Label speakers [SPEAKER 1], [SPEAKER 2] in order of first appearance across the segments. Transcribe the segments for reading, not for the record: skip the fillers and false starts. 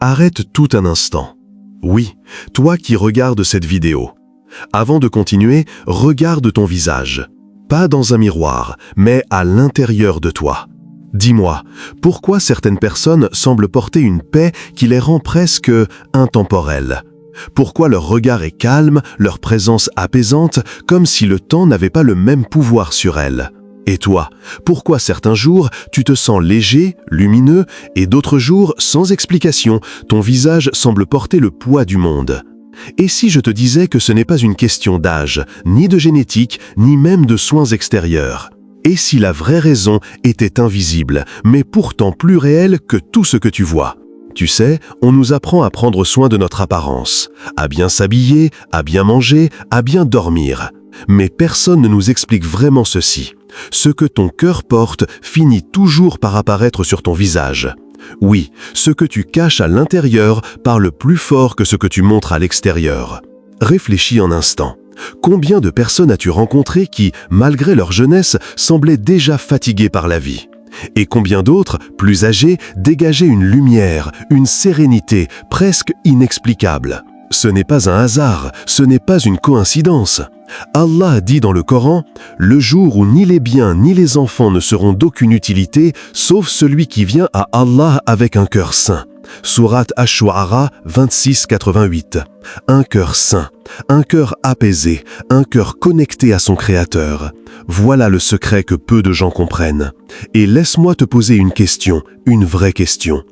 [SPEAKER 1] Arrête tout un instant. Oui, toi qui regardes cette vidéo. Avant de continuer, regarde ton visage. Pas dans un miroir, mais à l'intérieur de toi. Dis-moi, pourquoi certaines personnes semblent porter une paix qui les rend presque intemporelles? Pourquoi leur regard est calme, leur présence apaisante, comme si le temps n'avait pas le même pouvoir sur elles? Et toi, pourquoi certains jours tu te sens léger, lumineux, et d'autres jours, sans explication, ton visage semble porter le poids du monde? Et si je te disais que ce n'est pas une question d'âge, ni de génétique, ni même de soins extérieurs? Et si la vraie raison était invisible, mais pourtant plus réelle que tout ce que tu vois? Tu sais, on nous apprend à prendre soin de notre apparence, à bien s'habiller, à bien manger, à bien dormir. Mais personne ne nous explique vraiment ceci. Ce que ton cœur porte finit toujours par apparaître sur ton visage. Oui, ce que tu caches à l'intérieur parle plus fort que ce que tu montres à l'extérieur. Réfléchis un instant. Combien de personnes as-tu rencontrées qui, malgré leur jeunesse, semblaient déjà fatiguées par la vie? Et combien d'autres, plus âgées, dégageaient une lumière, une sérénité presque inexplicable? Ce n'est pas un hasard, ce n'est pas une coïncidence. Allah a dit dans le Coran, « Le jour où ni les biens ni les enfants ne seront d'aucune utilité, sauf celui qui vient à Allah avec un cœur saint. » Sourate Ash-Shu'ara 26-88. Un cœur saint, un cœur apaisé, un cœur connecté à son Créateur. Voilà le secret que peu de gens comprennent. Et laisse-moi te poser une question, une vraie question.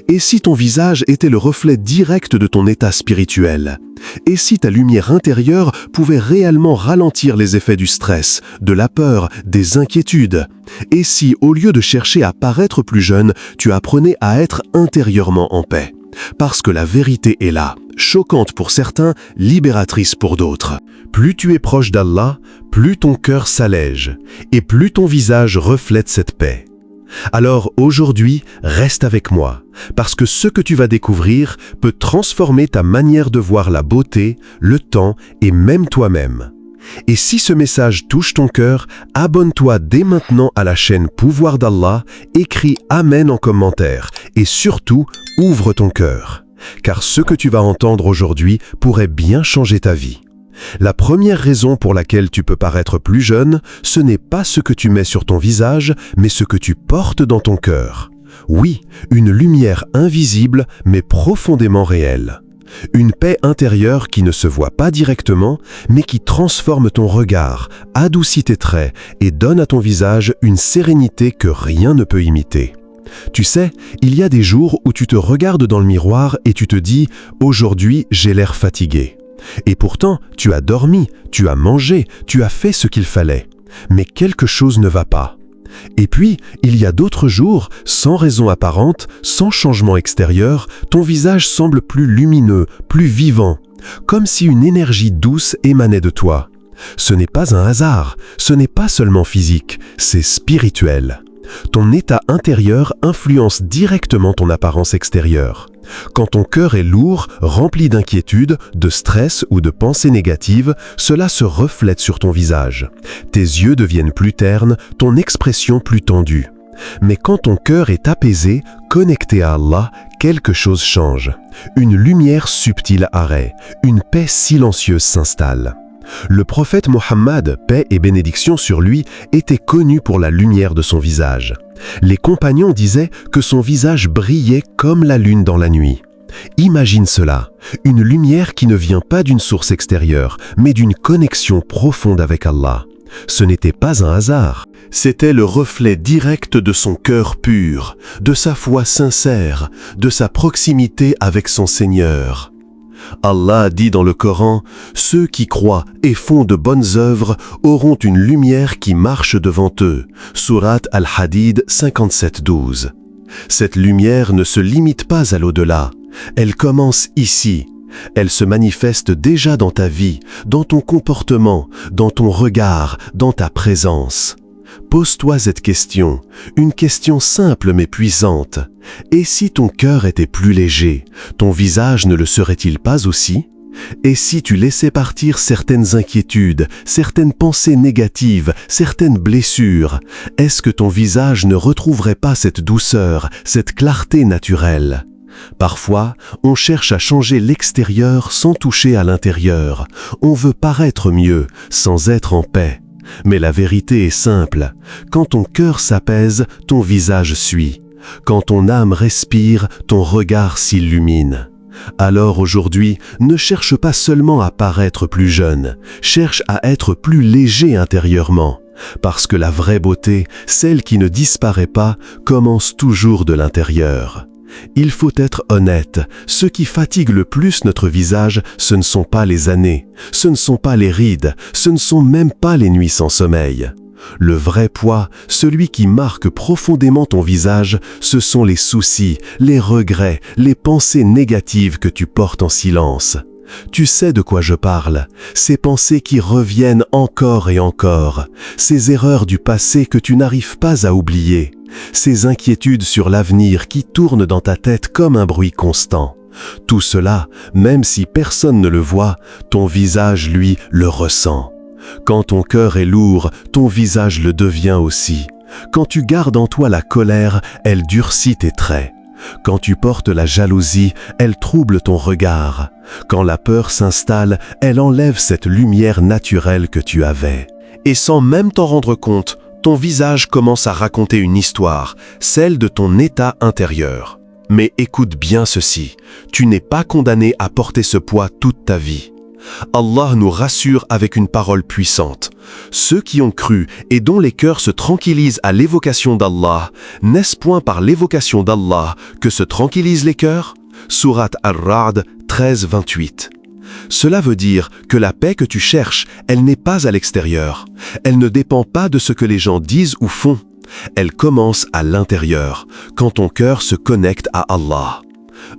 [SPEAKER 1] Et si ton visage était le reflet direct de ton état spirituel? Et si ta lumière intérieure pouvait réellement ralentir les effets du stress, de la peur, des inquiétudes? Et si, au lieu de chercher à paraître plus jeune, tu apprenais à être intérieurement en paix? Parce que la vérité est là, choquante pour certains, libératrice pour d'autres. Plus tu es proche d'Allah, plus ton cœur s'allège, et plus ton visage reflète cette paix. Alors aujourd'hui, reste avec moi, parce que ce que tu vas découvrir peut transformer ta manière de voir la beauté, le temps et même toi-même. Et si ce message touche ton cœur, abonne-toi dès maintenant à la chaîne Pouvoir d'Allah, écris Amen en commentaire et surtout, ouvre ton cœur. Car ce que tu vas entendre aujourd'hui pourrait bien changer ta vie. La première raison pour laquelle tu peux paraître plus jeune, ce n'est pas ce que tu mets sur ton visage, mais ce que tu portes dans ton cœur. Oui, une lumière invisible, mais profondément réelle. Une paix intérieure qui ne se voit pas directement, mais qui transforme ton regard, adoucit tes traits et donne à ton visage une sérénité que rien ne peut imiter. Tu sais, il y a des jours où tu te regardes dans le miroir et tu te dis « Aujourd'hui, j'ai l'air fatigué ». Et pourtant, tu as dormi, tu as mangé, tu as fait ce qu'il fallait. Mais quelque chose ne va pas. Et puis, il y a d'autres jours, sans raison apparente, sans changement extérieur, ton visage semble plus lumineux, plus vivant, comme si une énergie douce émanait de toi. Ce n'est pas un hasard, ce n'est pas seulement physique, c'est spirituel. Ton état intérieur influence directement ton apparence extérieure. Quand ton cœur est lourd, rempli d'inquiétude, de stress ou de pensées négatives, cela se reflète sur ton visage. Tes yeux deviennent plus ternes, ton expression plus tendue. Mais quand ton cœur est apaisé, connecté à Allah, quelque chose change. Une lumière subtile apparaît, une paix silencieuse s'installe. Le prophète Mohammed, paix et bénédiction sur lui, était connu pour la lumière de son visage. Les compagnons disaient que son visage brillait comme la lune dans la nuit. Imagine cela, une lumière qui ne vient pas d'une source extérieure, mais d'une connexion profonde avec Allah. Ce n'était pas un hasard. C'était le reflet direct de son cœur pur, de sa foi sincère, de sa proximité avec son Seigneur. Allah dit dans le Coran, « Ceux qui croient et font de bonnes œuvres auront une lumière qui marche devant eux. » Sourate Al-Hadid 57-12. Cette lumière ne se limite pas à l'au-delà. Elle commence ici. Elle se manifeste déjà dans ta vie, dans ton comportement, dans ton regard, dans ta présence. Pose-toi cette question, une question simple mais puissante. Et si ton cœur était plus léger, ton visage ne le serait-il pas aussi? Et si tu laissais partir certaines inquiétudes, certaines pensées négatives, certaines blessures, est-ce que ton visage ne retrouverait pas cette douceur, cette clarté naturelle? Parfois, on cherche à changer l'extérieur sans toucher à l'intérieur. On veut paraître mieux, sans être en paix. Mais la vérité est simple. Quand ton cœur s'apaise, ton visage suit. Quand ton âme respire, ton regard s'illumine. Alors aujourd'hui, ne cherche pas seulement à paraître plus jeune, cherche à être plus léger intérieurement. Parce que la vraie beauté, celle qui ne disparaît pas, commence toujours de l'intérieur. Il faut être honnête, ce qui fatigue le plus notre visage, ce ne sont pas les années, ce ne sont pas les rides, ce ne sont même pas les nuits sans sommeil. Le vrai poids, celui qui marque profondément ton visage, ce sont les soucis, les regrets, les pensées négatives que tu portes en silence. Tu sais de quoi je parle, ces pensées qui reviennent encore et encore, ces erreurs du passé que tu n'arrives pas à oublier, ces inquiétudes sur l'avenir qui tournent dans ta tête comme un bruit constant. Tout cela, même si personne ne le voit, ton visage, lui, le ressent. Quand ton cœur est lourd, ton visage le devient aussi. Quand tu gardes en toi la colère, elle durcit tes traits. Quand tu portes la jalousie, elle trouble ton regard. Quand la peur s'installe, elle enlève cette lumière naturelle que tu avais. Et sans même t'en rendre compte, ton visage commence à raconter une histoire, celle de ton état intérieur. Mais écoute bien ceci, tu n'es pas condamné à porter ce poids toute ta vie. Allah nous rassure avec une parole puissante. Ceux qui ont cru et dont les cœurs se tranquillisent à l'évocation d'Allah, n'est-ce point par l'évocation d'Allah que se tranquillisent les cœurs? Sourate Ar-Ra'd 13-28. Cela veut dire que la paix que tu cherches, elle n'est pas à l'extérieur. Elle ne dépend pas de ce que les gens disent ou font. Elle commence à l'intérieur, quand ton cœur se connecte à Allah.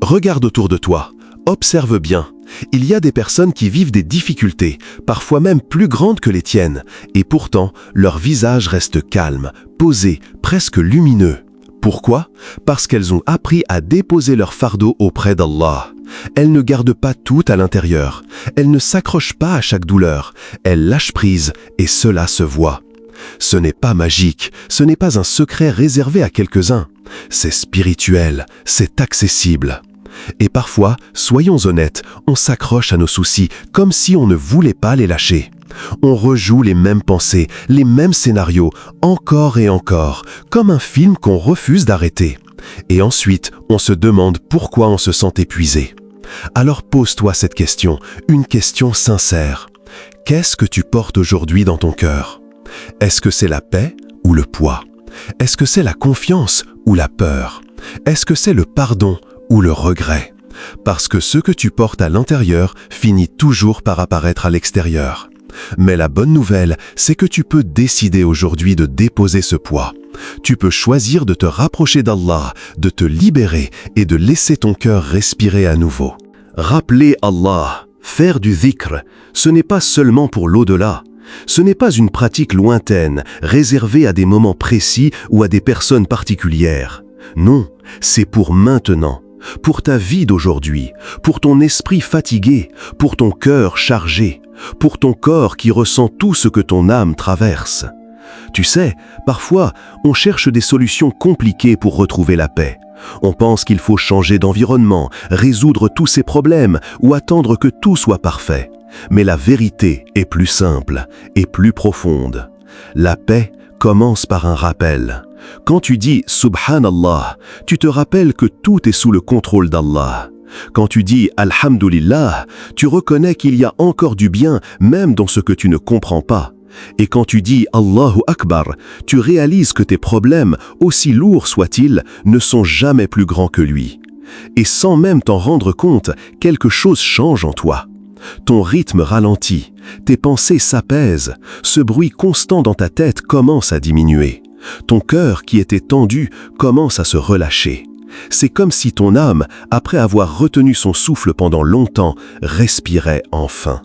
[SPEAKER 1] Regarde autour de toi, observe bien. Il y a des personnes qui vivent des difficultés, parfois même plus grandes que les tiennes, et pourtant, leur visage reste calme, posé, presque lumineux. Pourquoi? Parce qu'elles ont appris à déposer leur fardeau auprès d'Allah. Elles ne gardent pas tout à l'intérieur. Elles ne s'accrochent pas à chaque douleur. Elles lâchent prise, et cela se voit. Ce n'est pas magique, ce n'est pas un secret réservé à quelques-uns. C'est spirituel, c'est accessible. Et parfois, soyons honnêtes, on s'accroche à nos soucis comme si on ne voulait pas les lâcher. On rejoue les mêmes pensées, les mêmes scénarios, encore et encore, comme un film qu'on refuse d'arrêter. Et ensuite, on se demande pourquoi on se sent épuisé. Alors pose-toi cette question, une question sincère. Qu'est-ce que tu portes aujourd'hui dans ton cœur? Est-ce que c'est la paix ou le poids? Est-ce que c'est la confiance ou la peur? Est-ce que c'est le pardon ou le regret? Parce que ce que tu portes à l'intérieur finit toujours par apparaître à l'extérieur. Mais la bonne nouvelle, c'est que tu peux décider aujourd'hui de déposer ce poids. Tu peux choisir de te rapprocher d'Allah, de te libérer et de laisser ton cœur respirer à nouveau. Rappeler Allah, faire du dhikr, ce n'est pas seulement pour l'au-delà. Ce n'est pas une pratique lointaine, réservée à des moments précis ou à des personnes particulières. Non, c'est pour maintenant. Pour ta vie d'aujourd'hui, pour ton esprit fatigué, pour ton cœur chargé, pour ton corps qui ressent tout ce que ton âme traverse. Tu sais, parfois, on cherche des solutions compliquées pour retrouver la paix. On pense qu'il faut changer d'environnement, résoudre tous ses problèmes ou attendre que tout soit parfait. Mais la vérité est plus simple et plus profonde. La paix commence par un rappel. Quand tu dis « Subhanallah », tu te rappelles que tout est sous le contrôle d'Allah. Quand tu dis « Alhamdulillah », tu reconnais qu'il y a encore du bien même dans ce que tu ne comprends pas. Et quand tu dis « Allahu Akbar », tu réalises que tes problèmes, aussi lourds soient-ils, ne sont jamais plus grands que lui. Et sans même t'en rendre compte, quelque chose change en toi. Ton rythme ralentit, tes pensées s'apaisent, ce bruit constant dans ta tête commence à diminuer. Ton cœur qui était tendu commence à se relâcher. C'est comme si ton âme, après avoir retenu son souffle pendant longtemps, respirait enfin.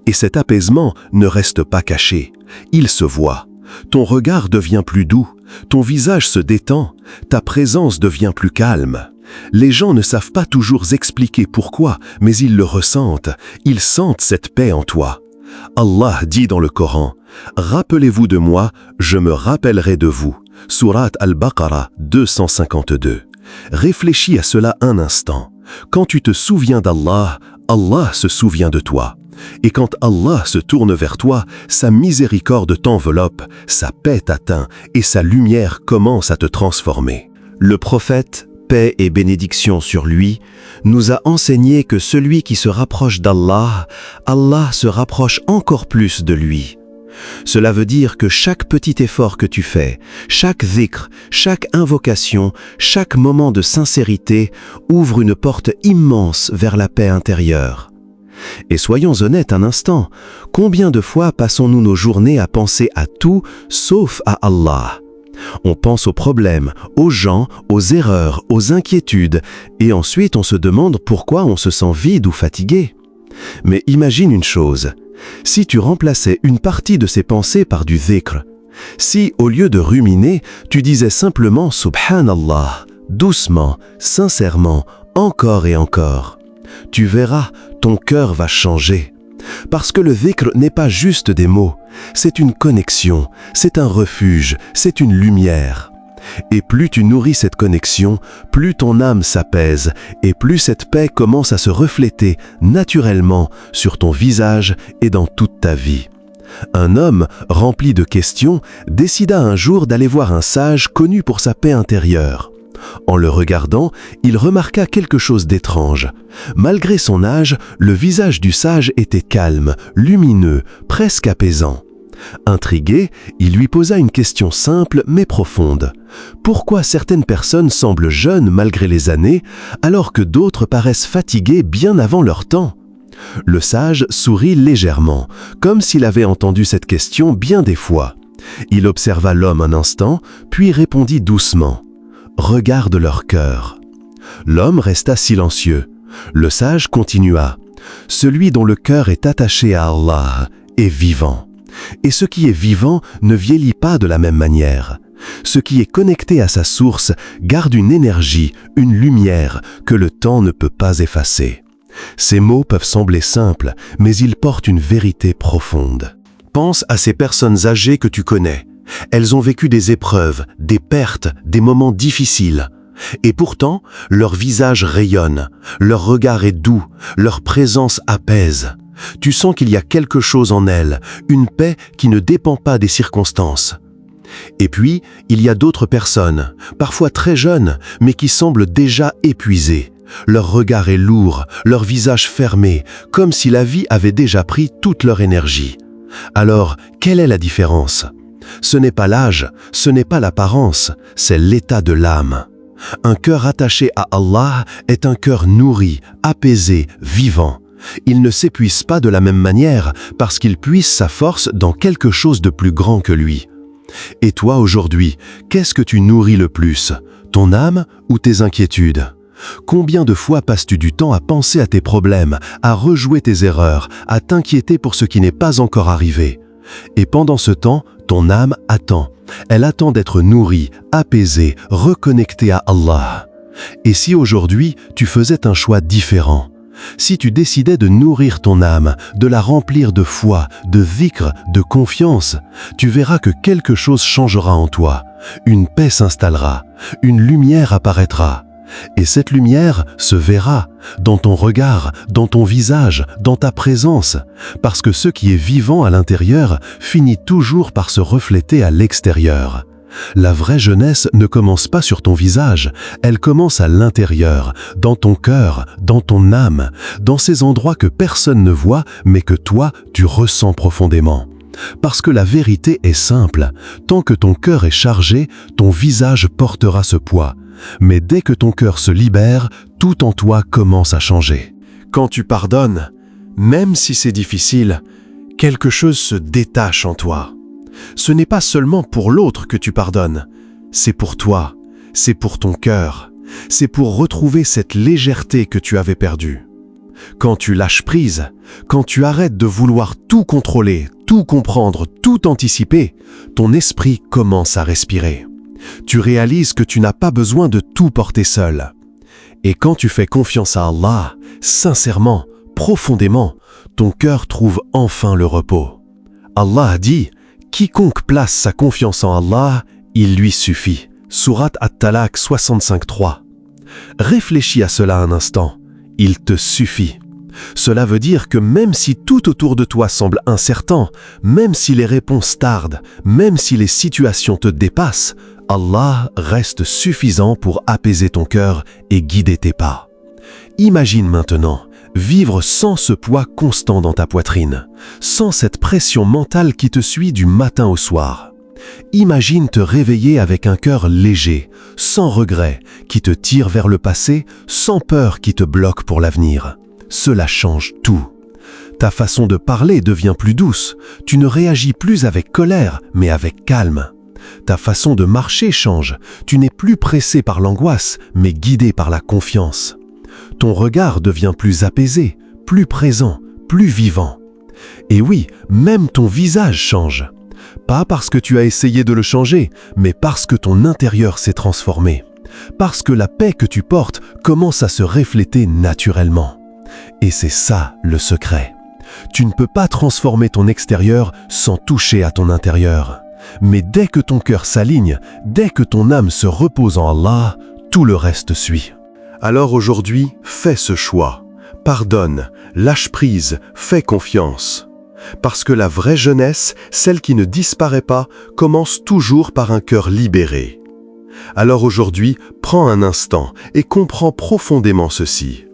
[SPEAKER 1] Et cet apaisement ne reste pas caché, il se voit. Ton regard devient plus doux, ton visage se détend, ta présence devient plus calme. Les gens ne savent pas toujours expliquer pourquoi, mais ils le ressentent, ils sentent cette paix en toi. Allah dit dans le Coran, « Rappelez-vous de moi, je me rappellerai de vous » Sourate Al-Baqarah 252. Réfléchis à cela un instant. Quand tu te souviens d'Allah, Allah se souvient de toi. Et quand Allah se tourne vers toi, sa miséricorde t'enveloppe, sa paix t'atteint et sa lumière commence à te transformer.
[SPEAKER 2] Le prophète, paix et bénédiction sur lui, nous a enseigné que celui qui se rapproche d'Allah, Allah se rapproche encore plus de lui. Cela veut dire que chaque petit effort que tu fais, chaque dhikr, chaque invocation, chaque moment de sincérité ouvre une porte immense vers la paix intérieure. Et soyons honnêtes un instant, combien de fois passons-nous nos journées à penser à tout sauf à Allah ? On pense aux problèmes, aux gens, aux erreurs, aux inquiétudes, et ensuite on se demande pourquoi on se sent vide ou fatigué. Mais imagine une chose, si tu remplaçais une partie de ces pensées par du dhikr, si au lieu de ruminer, tu disais simplement « Subhanallah », doucement, sincèrement, encore et encore, tu verras, ton cœur va changer. Parce que le dhikr n'est pas juste des mots, c'est une connexion, c'est un refuge, c'est une lumière. Et plus tu nourris cette connexion, plus ton âme s'apaise et plus cette paix commence à se refléter naturellement sur ton visage et dans toute ta vie. Un homme, rempli de questions, décida un jour d'aller voir un sage connu pour sa paix intérieure. En le regardant, il remarqua quelque chose d'étrange. Malgré son âge, le visage du sage était calme, lumineux, presque apaisant. Intrigué, il lui posa une question simple mais profonde. Pourquoi certaines personnes semblent jeunes malgré les années, alors que d'autres paraissent fatiguées bien avant leur temps ? Le sage sourit légèrement, comme s'il avait entendu cette question bien des fois. Il observa l'homme un instant, puis répondit doucement. « Regarde leur cœur. » L'homme resta silencieux. Le sage continua. « Celui dont le cœur est attaché à Allah est vivant. Et ce qui est vivant ne vieillit pas de la même manière. Ce qui est connecté à sa source garde une énergie, une lumière que le temps ne peut pas effacer. » Ces mots peuvent sembler simples, mais ils portent une vérité profonde. Pense à ces personnes âgées que tu connais. Elles ont vécu des épreuves, des pertes, des moments difficiles. Et pourtant, leur visage rayonne, leur regard est doux, leur présence apaise. Tu sens qu'il y a quelque chose en elles, une paix qui ne dépend pas des circonstances. Et puis, il y a d'autres personnes, parfois très jeunes, mais qui semblent déjà épuisées. Leur regard est lourd, leur visage fermé, comme si la vie avait déjà pris toute leur énergie. Alors, quelle est la différence ? Ce n'est pas l'âge, ce n'est pas l'apparence, c'est l'état de l'âme. Un cœur attaché à Allah est un cœur nourri, apaisé, vivant. Il ne s'épuise pas de la même manière parce qu'il puise sa force dans quelque chose de plus grand que lui. Et toi aujourd'hui, qu'est-ce que tu nourris le plus ? Ton âme ou tes inquiétudes ? Combien de fois passes-tu du temps à penser à tes problèmes, à rejouer tes erreurs, à t'inquiéter pour ce qui n'est pas encore arrivé ? Et pendant ce temps, ton âme attend. Elle attend d'être nourrie, apaisée, reconnectée à Allah. Et si aujourd'hui, tu faisais un choix différent ? Si tu décidais de nourrir ton âme, de la remplir de foi, de dhikr, de confiance, tu verras que quelque chose changera en toi. Une paix s'installera, une lumière apparaîtra. Et cette lumière se verra dans ton regard, dans ton visage, dans ta présence, parce que ce qui est vivant à l'intérieur finit toujours par se refléter à l'extérieur. La vraie jeunesse ne commence pas sur ton visage, elle commence à l'intérieur, dans ton cœur, dans ton âme, dans ces endroits que personne ne voit, mais que toi, tu ressens profondément. Parce que la vérité est simple, tant que ton cœur est chargé, ton visage portera ce poids. Mais dès que ton cœur se libère, tout en toi commence à changer. Quand tu pardonnes, même si c'est difficile, quelque chose se détache en toi. Ce n'est pas seulement pour l'autre que tu pardonnes, c'est pour toi, c'est pour ton cœur, c'est pour retrouver cette légèreté que tu avais perdue. Quand tu lâches prise, quand tu arrêtes de vouloir tout contrôler, tout comprendre, tout anticiper, ton esprit commence à respirer. Tu réalises que tu n'as pas besoin de tout porter seul. Et quand tu fais confiance à Allah, sincèrement, profondément, ton cœur trouve enfin le repos. Allah a dit « Quiconque place sa confiance en Allah, il lui suffit » Sourate At-Talaq 65.3.
[SPEAKER 1] Réfléchis à cela un instant. Il te suffit. Cela veut dire que même si tout autour de toi semble incertain, même si les réponses tardent, même si les situations te dépassent, Allah reste suffisant pour apaiser ton cœur et guider tes pas. Imagine maintenant vivre sans ce poids constant dans ta poitrine, sans cette pression mentale qui te suit du matin au soir. Imagine te réveiller avec un cœur léger, sans regret, qui te tire vers le passé, sans peur qui te bloque pour l'avenir. Cela change tout. Ta façon de parler devient plus douce. Tu ne réagis plus avec colère, mais avec calme. Ta façon de marcher change. Tu n'es plus pressé par l'angoisse, mais guidé par la confiance. Ton regard devient plus apaisé, plus présent, plus vivant. Et oui, même ton visage change. Pas parce que tu as essayé de le changer, mais parce que ton intérieur s'est transformé. Parce que la paix que tu portes commence à se refléter naturellement. Et c'est ça le secret. Tu ne peux pas transformer ton extérieur sans toucher à ton intérieur. Mais dès que ton cœur s'aligne, dès que ton âme se repose en Allah, tout le reste suit. Alors aujourd'hui, fais ce choix. Pardonne, lâche prise, fais confiance. Parce que la vraie jeunesse, celle qui ne disparaît pas, commence toujours par un cœur libéré. Alors aujourd'hui, prends un instant et comprends profondément ceci.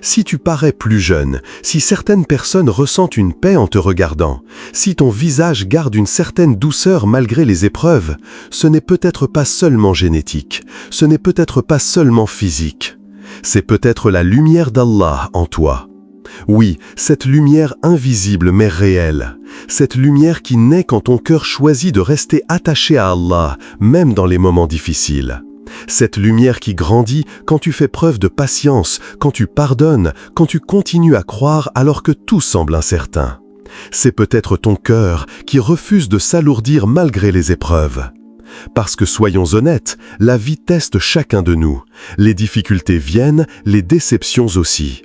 [SPEAKER 1] Si tu parais plus jeune, si certaines personnes ressentent une paix en te regardant, si ton visage garde une certaine douceur malgré les épreuves, ce n'est peut-être pas seulement génétique, ce n'est peut-être pas seulement physique. C'est peut-être la lumière d'Allah en toi. Oui, cette lumière invisible mais réelle, cette lumière qui naît quand ton cœur choisit de rester attaché à Allah, même dans les moments difficiles. Cette lumière qui grandit quand tu fais preuve de patience, quand tu pardonnes, quand tu continues à croire alors que tout semble incertain. C'est peut-être ton cœur qui refuse de s'alourdir malgré les épreuves. Parce que soyons honnêtes, la vie teste chacun de nous. Les difficultés viennent, les déceptions aussi.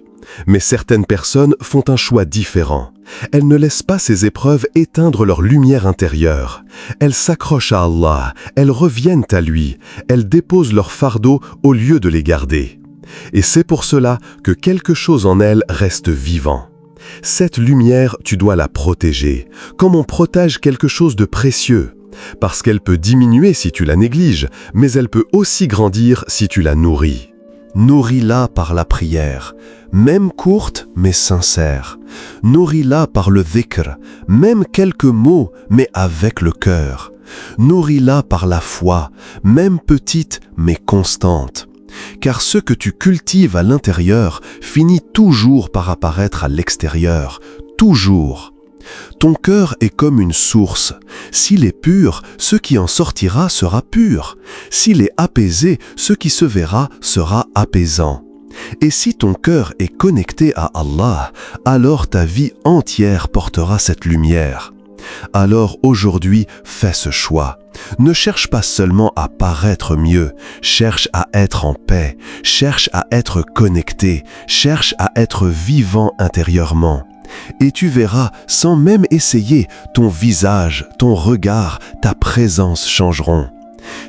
[SPEAKER 1] Mais certaines personnes font un choix différent. Elles ne laissent pas ces épreuves éteindre leur lumière intérieure. Elles s'accrochent à Allah, elles reviennent à lui, elles déposent leur fardeau au lieu de les garder. Et c'est pour cela que quelque chose en elles reste vivant. Cette lumière, tu dois la protéger, comme on protège quelque chose de précieux. Parce qu'elle peut diminuer si tu la négliges, mais elle peut aussi grandir si tu la nourris. Nourris-la par la prière, même courte mais sincère. Nourris-la par le dhikr, même quelques mots mais avec le cœur. Nourris-la par la foi, même petite mais constante. Car ce que tu cultives à l'intérieur finit toujours par apparaître à l'extérieur, toujours. Ton cœur est comme une source. S'il est pur, ce qui en sortira sera pur. S'il est apaisé, ce qui se verra sera apaisant. Et si ton cœur est connecté à Allah, alors ta vie entière portera cette lumière. Alors aujourd'hui, fais ce choix. Ne cherche pas seulement à paraître mieux, cherche à être en paix, cherche à être connecté, cherche à être vivant intérieurement. Et tu verras, sans même essayer, ton visage, ton regard, ta présence changeront.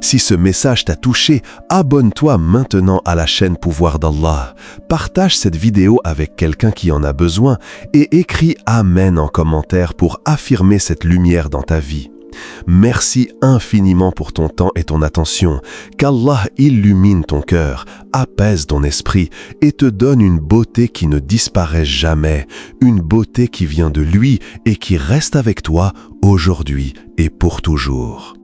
[SPEAKER 1] Si ce message t'a touché, abonne-toi maintenant à la chaîne Pouvoir d'Allah. Partage cette vidéo avec quelqu'un qui en a besoin et écris Amen en commentaire pour affirmer cette lumière dans ta vie. Merci infiniment pour ton temps et ton attention. Qu'Allah illumine ton cœur, apaise ton esprit et te donne une beauté qui ne disparaît jamais, une beauté qui vient de lui et qui reste avec toi aujourd'hui et pour toujours.